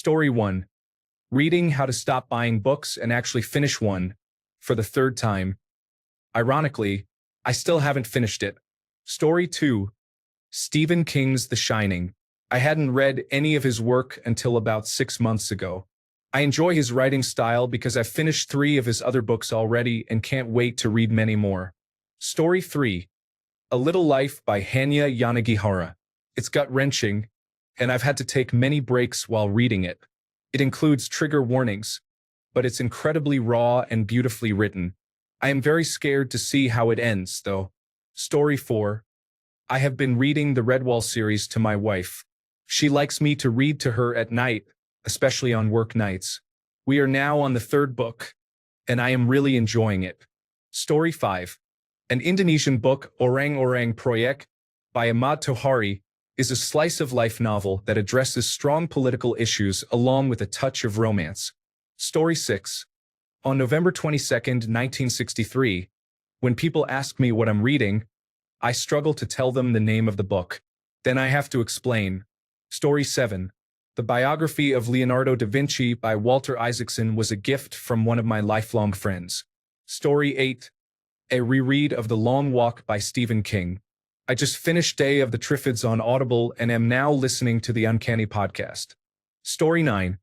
Story 1. Reading How to Stop Buying Books and Actually Finish One for the third time. Ironically, I still haven't finished it. Story 2. Stephen King's The Shining. I hadn't read any of his work until about 6 months ago. I enjoy his writing style because I've finished 3 of his other books already and can't wait to read many more. Story 3. A Little Life by Hanya Yanagihara. It's gut-wrenching, and I've had to take many breaks while reading it. It includes trigger warnings, but it's incredibly raw and beautifully written. I am very scared to see how it ends, though. Story 4. I have been reading the Redwall series to my wife. She likes me to read to her at night, especially on work nights. We are now on the 3rd book, and I am really enjoying it. Story 5. An Indonesian book, Orang Orang Proyek, by Ahmad Tohari, is a slice-of-life novel that addresses strong political issues along with a touch of romance. Story 6. On November 22, 1963, when people ask me what I'm reading, I struggle to tell them the name of the book. Then I have to explain. Story 7. The biography of Leonardo da Vinci by Walter Isaacson was a gift from one of my lifelong friends. Story 8. A reread of The Long Walk by Stephen King. I just finished Day of the Triffids on Audible and am now listening to the Uncanny podcast. Story 9.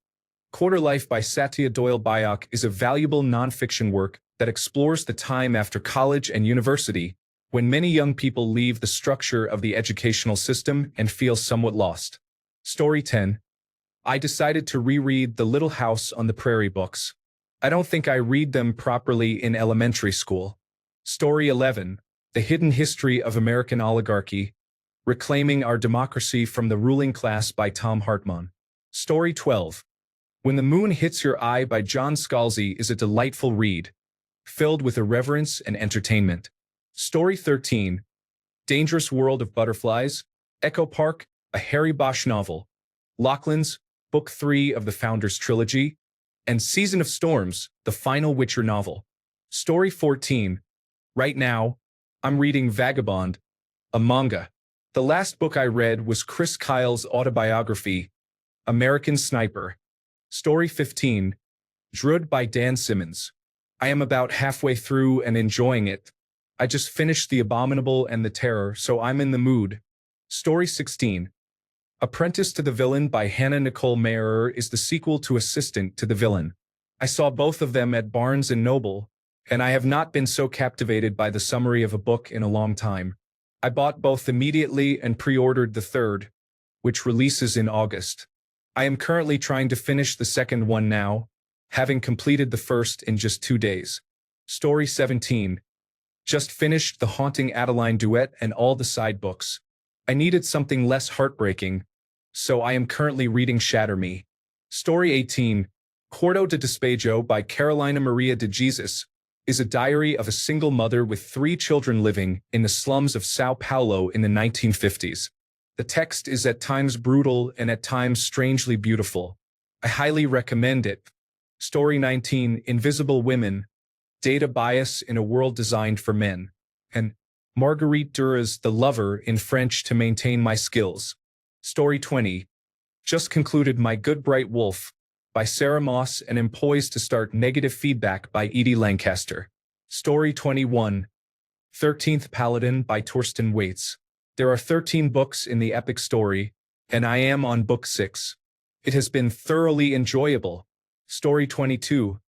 Quarter Life by Satya Doyle Bayok is a valuable nonfiction work that explores the time after college and university, when many young people leave the structure of the educational system and feel somewhat lost. Story 10. I decided to reread The Little House on the Prairie books. I don't think I read them properly in elementary school. Story 11. The Hidden History of American Oligarchy, Reclaiming Our Democracy from the Ruling Class by Tom Hartman. Story 12. When the Moon Hits Your Eye by John Scalzi is a delightful read, filled with irreverence and entertainment. Story 13. Dangerous World of Butterflies, Echo Park, a Harry Bosch novel, Lachlan's, Book 3 of the Founders Trilogy, and Season of Storms, the final Witcher novel. Story 14. Right now, I'm reading Vagabond, a manga. The last book I read was Chris Kyle's autobiography, American Sniper. Story 15. Drud by Dan Simmons. I am about halfway through and enjoying it. I just finished The Abominable and the Terror, so I'm in the mood. Story 16. Apprentice to the Villain by Hannah Nicole Mayer is the sequel to Assistant to the Villain. I saw both of them at Barnes & Noble, and I have not been so captivated by the summary of a book in a long time. I bought both immediately and pre-ordered the third, which releases in August. I am currently trying to finish the second one now, having completed the first in just 2 days. Story 17. Just finished The Haunting Adeline duet and all the side books. I needed something less heartbreaking, so I am currently reading Shatter Me. Story 18. Cordo de Despejo by Carolina Maria de Jesus is a diary of a single mother with 3 children living in the slums of Sao Paulo in the 1950s. The text is at times brutal and at times strangely beautiful. I highly recommend it. Story 19. Invisible Women, Data Bias in a World Designed for Men, and Marguerite Duras' The Lover in French to Maintain My Skills. Story 20. Just concluded My Good Bright Wolf by Sarah Moss and am poised to start Negative Feedback by Edie Lancaster. Story 21. 13th Paladin by Torsten Waits. There are 13 books in the epic story, and I am on book 6. It has been thoroughly enjoyable. Story 22.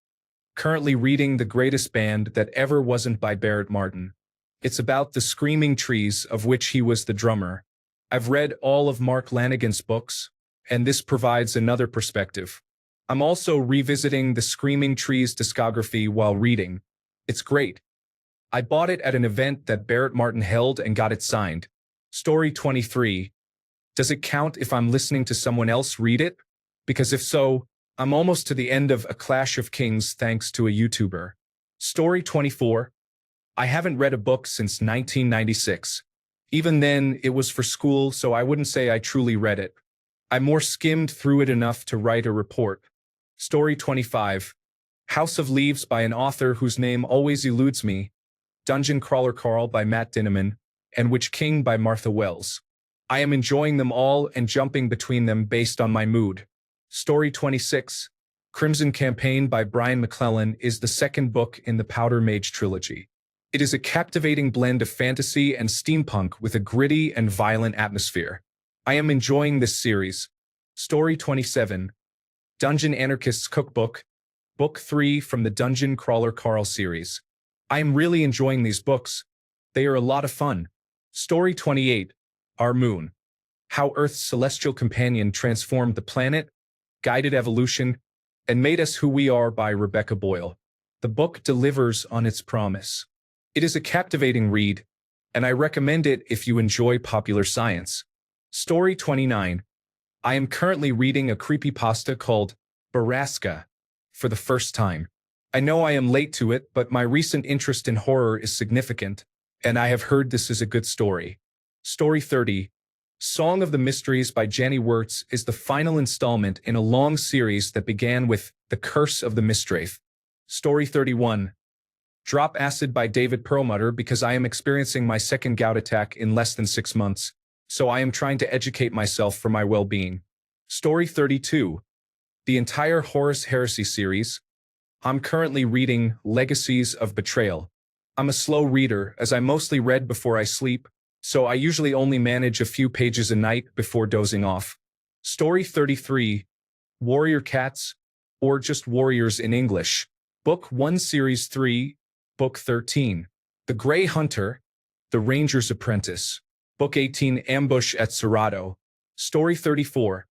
Currently reading The Greatest Band That Ever Wasn't by Barrett Martin. It's about the Screaming Trees, of which he was the drummer. I've read all of Mark Lanigan's books, and this provides another perspective. I'm also revisiting the Screaming Trees discography while reading. It's great. I bought it at an event that Barrett Martin held and got it signed. Story 23. Does it count if I'm listening to someone else read it? Because if so, I'm almost to the end of A Clash of Kings thanks to a YouTuber. Story 24. I haven't read a book since 1996. Even then, it was for school, so I wouldn't say I truly read it. I more skimmed through it enough to write a report. Story 25. House of Leaves by an author whose name always eludes me, Dungeon Crawler Carl by Matt Dinneman, and Witch King by Martha Wells. I am enjoying them all and jumping between them based on my mood. Story 26, Crimson Campaign by Brian McClellan is the second book in the Powder Mage trilogy. It is a captivating blend of fantasy and steampunk with a gritty and violent atmosphere. I am enjoying this series. Story 27, Dungeon Anarchist's Cookbook, Book 3 from the Dungeon Crawler Carl series. I am really enjoying these books. They are a lot of fun. Story 28, Our Moon. How Earth's celestial companion transformed the planet, guided evolution, and made us who we are by Rebecca Boyle. The book delivers on its promise. It is a captivating read, and I recommend it if you enjoy popular science. Story 29. I am currently reading a creepypasta called Baraska for the first time. I know I am late to it, but my recent interest in horror is significant, and I have heard this is a good story. Story 30. Song of the Mysteries by Jenny Wirtz is the final installment in a long series that began with The Curse of the Mistwraith. Story 31. Drop Acid by David Perlmutter because I am experiencing my second gout attack in less than 6 months, so I am trying to educate myself for my well-being. Story 32. The entire Horus Heresy series. I'm currently reading Legacies of Betrayal. I'm a slow reader as I mostly read before I sleep, so I usually only manage a few pages a night before dozing off. Story 33. Warrior Cats, or just Warriors in English. Book 1 Series 3, Book 13. The Grey Hunter, The Ranger's Apprentice. Book 18 Ambush at Cerrado. Story 34.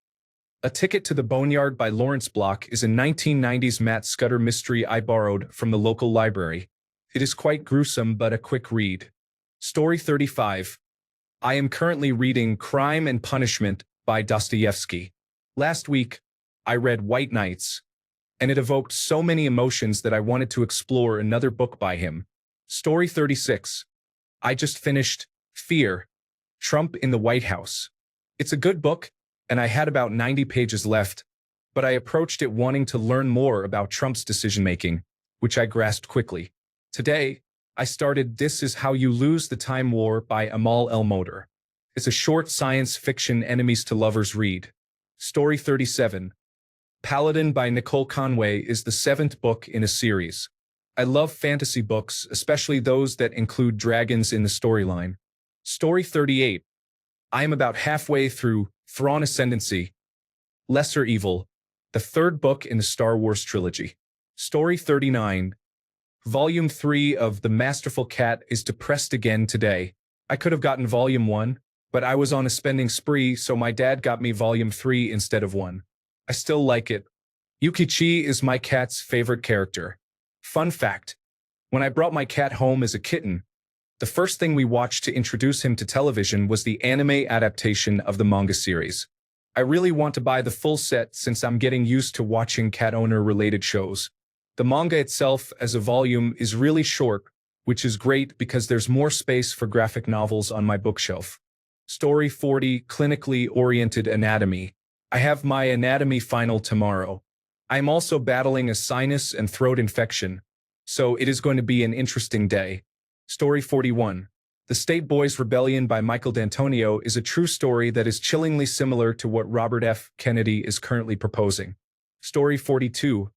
A Ticket to the Boneyard by Lawrence Block is a 1990s Matt Scudder mystery I borrowed from the local library. It is quite gruesome but a quick read. Story 35. I am currently reading Crime and Punishment by Dostoevsky. Last week, I read White Nights, and it evoked so many emotions that I wanted to explore another book by him. Story 36. I just finished Fear, Trump in the White House. It's a good book, and I had about 90 pages left, but I approached it wanting to learn more about Trump's decision-making, which I grasped quickly. Today, I started This Is How You Lose the Time War by Amal El-Moder. It's a short science fiction enemies to lovers read. Story 37. Paladin by Nicole Conway is the 7th book in a series. I love fantasy books, especially those that include dragons in the storyline. Story 38. I am about halfway through Thrawn Ascendancy, Lesser Evil, the 3rd book in the Star Wars trilogy. Story 39. Volume 3 of The Masterful Cat is depressed again today. I could have gotten Volume 1, but I was on a spending spree, so my dad got me Volume 3 instead of 1. I still like it. Yukichi is my cat's favorite character. Fun fact, when I brought my cat home as a kitten, the first thing we watched to introduce him to television was the anime adaptation of the manga series. I really want to buy the full set since I'm getting used to watching cat owner-related shows. The manga itself as a volume is really short, which is great because there's more space for graphic novels on my bookshelf. Story 40, Clinically Oriented Anatomy. I have my anatomy final tomorrow. I am also battling a sinus and throat infection, so it is going to be an interesting day. Story 41. The State Boys Rebellion by Michael D'Antonio is a true story that is chillingly similar to what Robert F. Kennedy is currently proposing. Story 42.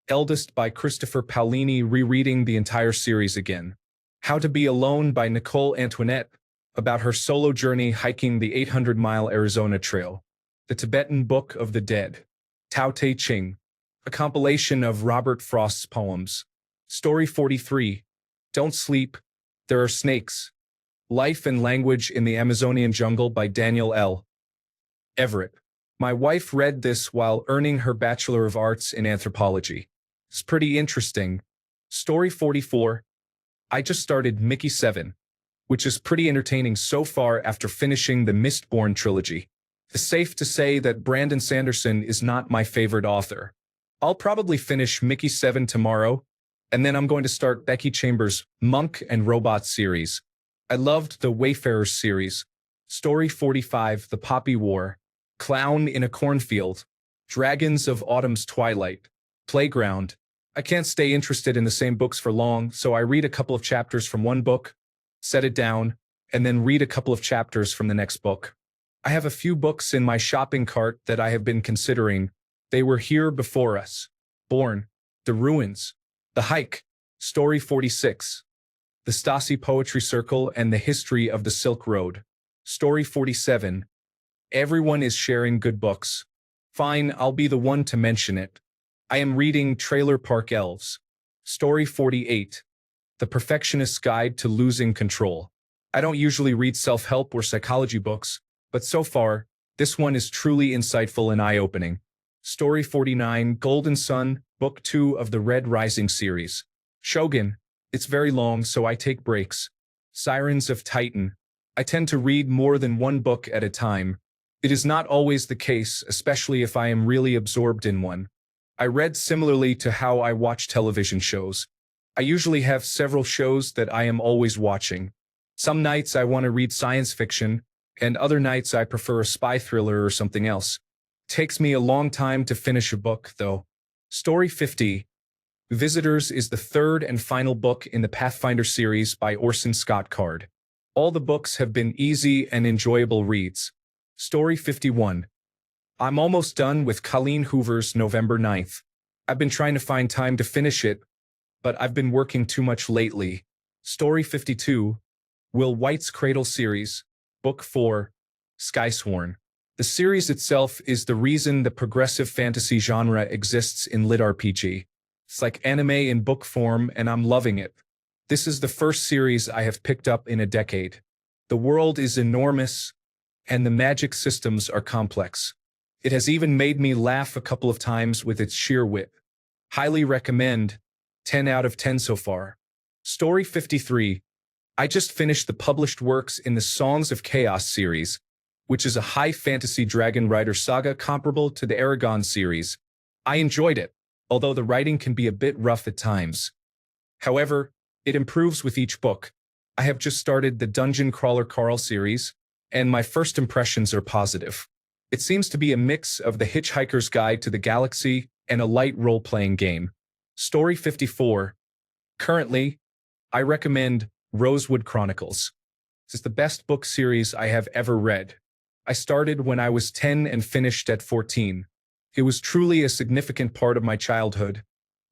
Eldest by Christopher Paolini, rereading the entire series again. How to Be Alone by Nicole Antoinette, about her solo journey hiking the 800-mile Arizona Trail. The Tibetan Book of the Dead. Tao Te Ching, a compilation of Robert Frost's poems. Story 43. Don't Sleep, There Are Snakes. Life and Language in the Amazonian Jungle by Daniel L. Everett. My wife read this while earning her Bachelor of Arts in Anthropology. It's pretty interesting. Story 44. I just started Mickey 7, which is pretty entertaining so far after finishing the Mistborn trilogy. It's safe to say that Brandon Sanderson is not my favorite author. I'll probably finish Mickey 7 tomorrow, and then I'm going to start Becky Chambers' Monk and Robot series. I loved the Wayfarers series. Story 45, The Poppy War, Clown in a Cornfield, Dragons of Autumn's Twilight, Playground. I can't stay interested in the same books for long, so I read a couple of chapters from one book, set it down, and then read a couple of chapters from the next book. I have a few books in my shopping cart that I have been considering, They were here before us. Born. The ruins. The hike. Story 46. The Stasi Poetry Circle and the History of the Silk Road. Story 47. Everyone is sharing good books. Fine, I'll be the one to mention it. I am reading Trailer Park Elves. Story 48. The Perfectionist's Guide to Losing Control. I don't usually read self-help or psychology books, but so far, this one is truly insightful and eye-opening. Story 49, Golden Sun, Book 2 of the Red Rising series. Shogun. It's very long, so I take breaks. Sirens of Titan. I tend to read more than one book at a time. It is not always the case, especially if I am really absorbed in one. I read similarly to how I watch television shows. I usually have several shows that I am always watching. Some nights I want to read science fiction, and other nights I prefer a spy thriller or something else. Takes me a long time to finish a book, though. Story 50. Visitors is the third and final book in the Pathfinder series by Orson Scott Card. All the books have been easy and enjoyable reads. Story 51. I'm almost done with Colleen Hoover's November 9th. I've been trying to find time to finish it, but I've been working too much lately. Story 52. Will White's Cradle series, Book 4, Skysworn. The series itself is the reason the progressive fantasy genre exists in lit RPG. It's like anime in book form, and I'm loving it. This is the first series I have picked up in a decade. The world is enormous, and the magic systems are complex. It has even made me laugh a couple of times with its sheer wit. Highly recommend. 10 out of 10 so far. Story 53. I just finished the published works in the Songs of Chaos series, which is a high fantasy dragon rider saga comparable to the Aragon series. I enjoyed it, although the writing can be a bit rough at times. However, it improves with each book. I have just started the Dungeon Crawler Carl series, and my first impressions are positive. It seems to be a mix of The Hitchhiker's Guide to the Galaxy and a light role-playing game. Story 54. Currently, I recommend Rosewood Chronicles. This is the best book series I have ever read. I started when I was 10 and finished at 14. It was truly a significant part of my childhood,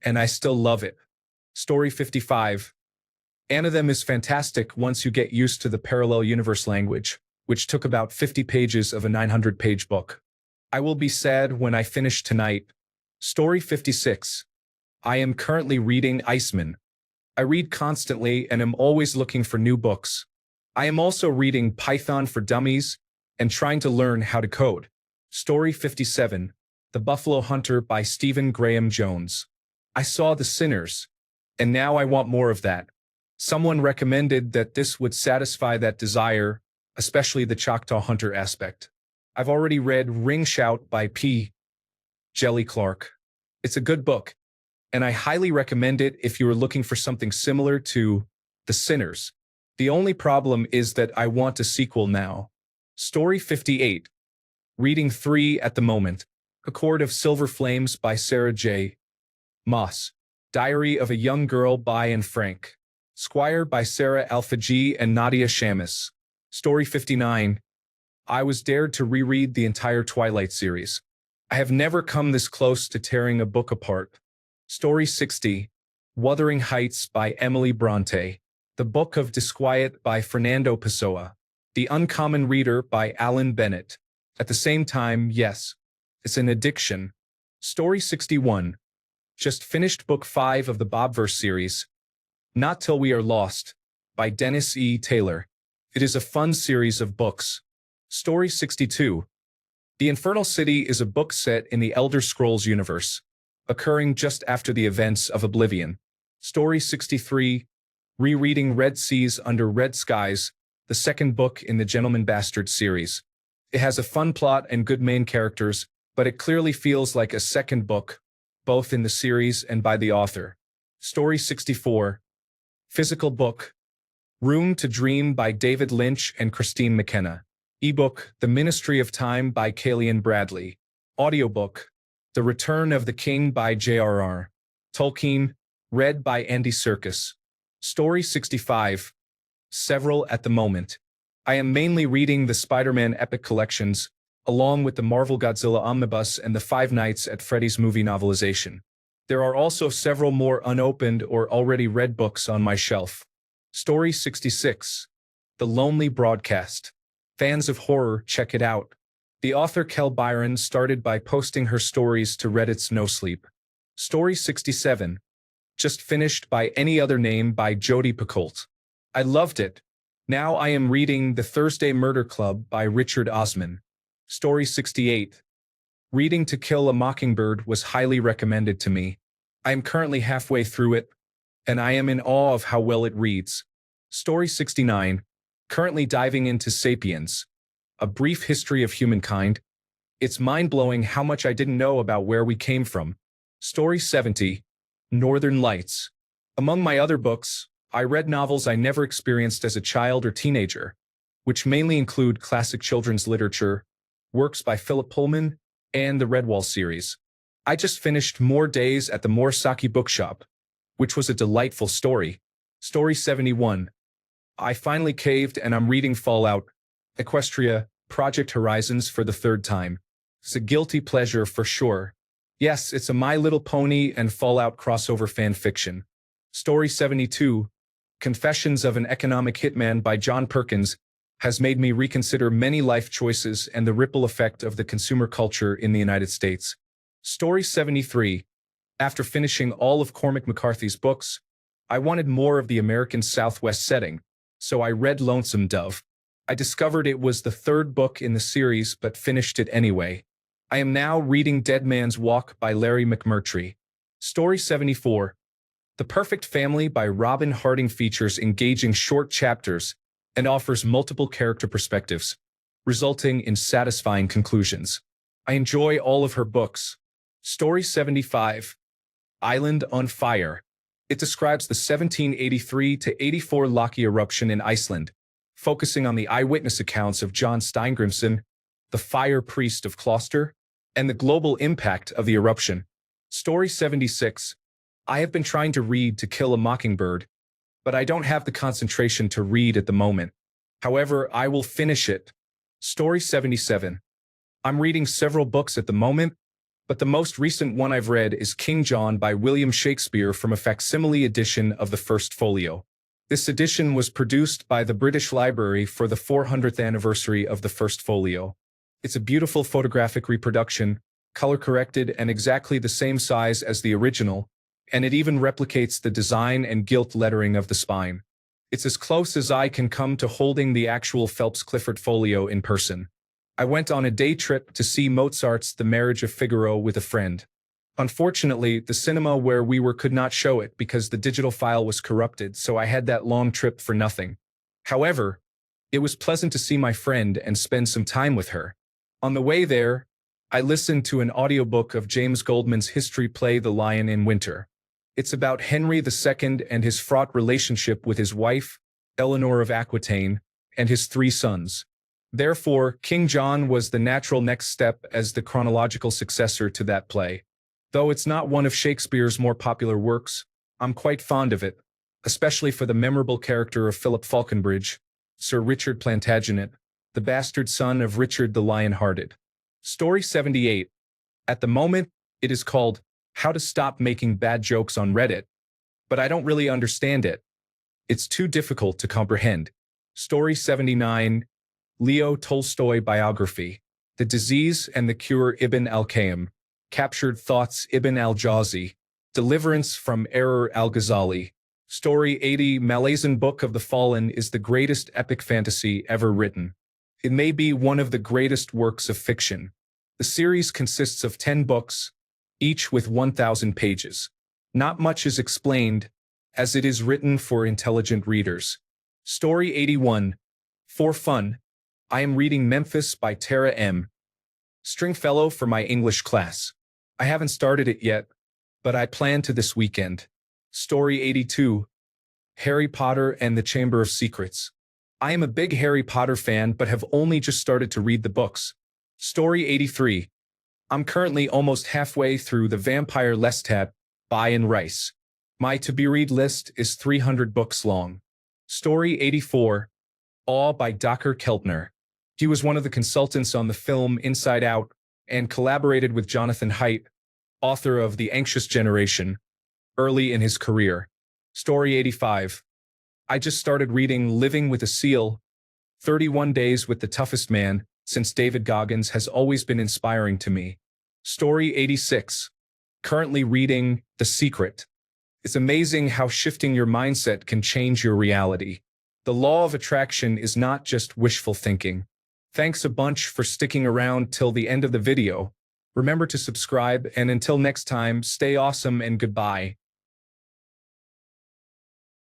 and I still love it. Story 55. Anathem is fantastic once you get used to the parallel universe language, which took about 50 pages of a 900-page book. I will be sad when I finish tonight. Story 56. I am currently reading Iceman. I read constantly and am always looking for new books. I am also reading Python for Dummies and trying to learn how to code. Story 57. The Buffalo Hunter by Stephen Graham Jones. I saw The Sinners, and now I want more of that. Someone recommended that this would satisfy that desire, especially the Choctaw Hunter aspect. I've already read Ring Shout by P. Jelly Clark. It's a good book, and I highly recommend it if you are looking for something similar to The Sinners. The only problem is that I want a sequel now. Story 58. Reading 3 at the moment. A Chord of Silver Flames by Sarah J. Maas. Diary of a Young Girl by Anne Frank. Squire by Sarah Alfagi and Nadia Shamus. Story 59. I was dared to reread the entire Twilight series. I have never come this close to tearing a book apart. Story 60. Wuthering Heights by Emily Bronte. The Book of Disquiet by Fernando Pessoa. The Uncommon Reader by Alan Bennett. At the same time, yes, it's an addiction. Story 61. Just finished Book 5 of the Bobverse series, Not Till We Are Lost, by Dennis E. Taylor. It is a fun series of books. Story 62. The Infernal City is a book set in the Elder Scrolls universe, occurring just after the events of Oblivion. Story 63. Rereading Red Seas Under Red Skies, the second book in the Gentleman Bastard series. It has a fun plot and good main characters, but it clearly feels like a second book, both in the series and by the author. Story 64. Physical book. Room to Dream by David Lynch and Christine McKenna. Ebook, The Ministry of Time by Kalian Bradley. Audiobook, The Return of the King by J.R.R. Tolkien, read by Andy Serkis. Story 65. Several at the moment. I am mainly reading the Spider-Man Epic Collections, along with the Marvel Godzilla Omnibus and the Five Nights at Freddy's movie novelization. There are also several more unopened or already read books on my shelf. Story 66. The Lonely Broadcast. Fans of horror, check it out. The author Kel Byron started by posting her stories to Reddit's No Sleep. Story 67. Just finished by Any Other Name by Jodi Picoult. I loved it. Now I am reading The Thursday Murder Club by Richard Osman. Story 68. Reading To Kill a Mockingbird was highly recommended to me. I am currently halfway through it, and I am in awe of how well it reads. Story 69. Currently diving into Sapiens, A Brief History of Humankind. It's mind-blowing how much I didn't know about where we came from. Story 70. Northern Lights. Among my other books, I read novels I never experienced as a child or teenager, which mainly include classic children's literature, works by Philip Pullman, and the Redwall series. I just finished More Days at the Morisaki Bookshop, which was a delightful story. Story 71. I finally caved and I'm reading Fallout, Equestria, Project Horizons for the third time. It's a guilty pleasure for sure. Yes, it's a My Little Pony and Fallout crossover fan fiction. Story 72. Confessions of an Economic Hitman by John Perkins has made me reconsider many life choices and the ripple effect of the consumer culture in the United States. Story 73. After finishing all of Cormac McCarthy's books, I wanted more of the American Southwest setting, so I read Lonesome Dove. I discovered it was the third book in the series but finished it anyway. I am now reading Dead Man's Walk by Larry McMurtry. Story 74. The Perfect Family by Robin Harding features engaging short chapters and offers multiple character perspectives, resulting in satisfying conclusions. I enjoy all of her books. Story 75. Island on Fire. It describes the 1783 to 84 Laki eruption in Iceland, focusing on the eyewitness accounts of John Steingrimsson, the fire priest of Kloster, and the global impact of the eruption. Story 76. I have been trying to read To Kill a Mockingbird, but I don't have the concentration to read at the moment. However, I will finish it. Story 77. I'm reading several books at the moment, but the most recent one I've read is King John by William Shakespeare from a facsimile edition of the First Folio. This edition was produced by the British Library for the 400th anniversary of the First Folio. It's a beautiful photographic reproduction, color-corrected and exactly the same size as the original, and it even replicates the design and gilt lettering of the spine. It's as close as I can come to holding the actual Phelps Clifford folio in person. I went on a day trip to see Mozart's The Marriage of Figaro with a friend. Unfortunately, the cinema where we were could not show it because the digital file was corrupted, so I had that long trip for nothing. However, it was pleasant to see my friend and spend some time with her. On the way there, I listened to an audiobook of James Goldman's history play The Lion in Winter. It's about Henry II and his fraught relationship with his wife, Eleanor of Aquitaine, and his 3 sons. Therefore, King John was the natural next step as the chronological successor to that play. Though it's not one of Shakespeare's more popular works, I'm quite fond of it, especially for the memorable character of Philip Falconbridge, Sir Richard Plantagenet, the bastard son of Richard the Lion-Hearted. Story 78. At the moment, it is called How to Stop Making Bad Jokes on Reddit, but I don't really understand it. It's too difficult to comprehend. Story 79. Leo Tolstoy Biography. The Disease and the Cure Ibn al-Qayyim. Captured Thoughts Ibn al-Jawzi. Deliverance from Error al-Ghazali. Story 80. Malazan Book of the Fallen is the greatest epic fantasy ever written. It may be one of the greatest works of fiction. The series consists of 10 books, each with 1,000 pages. Not much is explained, as it is written for intelligent readers. Story 81. For fun, I am reading Memphis by Tara M. Stringfellow for my English class. I haven't started it yet, but I plan to this weekend. Story 82. Harry Potter and the Chamber of Secrets. I am a big Harry Potter fan but have only just started to read the books. Story 83. I'm currently almost halfway through The Vampire Lestat by Anne Rice. My to-be-read list is 300 books long. Story 84. Awe by Dr. Keltner. He was one of the consultants on the film Inside Out and collaborated with Jonathan Haidt, author of The Anxious Generation, early in his career. Story 85. I just started reading Living with a Seal, 31 Days with the Toughest Man, since David Goggins has always been inspiring to me. Story 86. Currently reading The Secret. It's amazing how shifting your mindset can change your reality. The law of attraction is not just wishful thinking. Thanks a bunch for sticking around till the end of the video. Remember to subscribe, and until next time, stay awesome and goodbye.